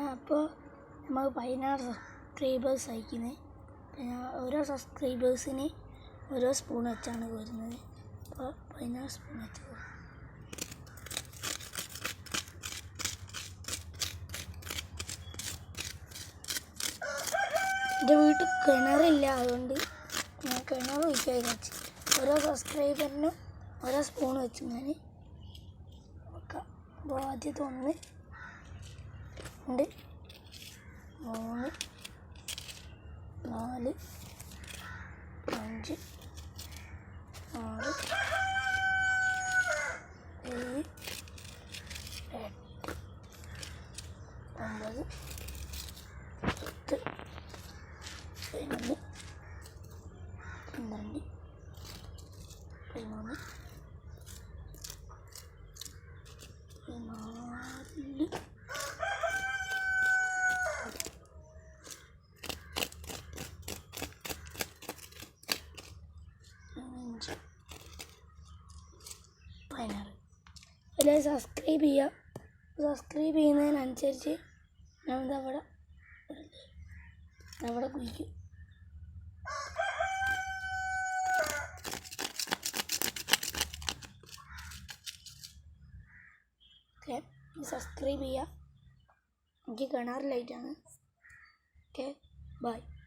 അപ്പോൾ നമ്മൾ 16 സബ്സ്ക്രൈബേഴ്സ് അയക്കുന്നത്. പിന്നെ ഓരോ സബ്സ്ക്രൈബേഴ്സിന് ഓരോ സ്പൂൺ വെച്ചാണ് വരുന്നത്. അപ്പോൾ 16 സ്പൂൺ വെച്ച് എൻ്റെ വീട്ടിൽ കിണറില്ല, അതുകൊണ്ട് ഞാൻ കിണർ ഒഴിക്കാൻ വിചാരിച്ചു. ഓരോ സബ്സ്ക്രൈബറിനും ഓരോ സ്പൂൺ വെച്ച് ഞാൻ വെക്കാം. അപ്പോൾ ആദ്യത്തെ 1 2 3 4 5 6 7 8 9 10 11 12 13 14 16. എല്ലാവരും സബ്സ്ക്രൈബ് ചെയ്യുക. സബ്സ്ക്രൈബ് ചെയ്യുന്നതിനനുസരിച്ച് ഞാൻ അവിടെ കുഴിക്കും. ഓക്കെ, സബ്സ്ക്രൈബ് ചെയ്യുക. എനിക്ക് കിണറിലായിട്ടാണ്. Okay, by.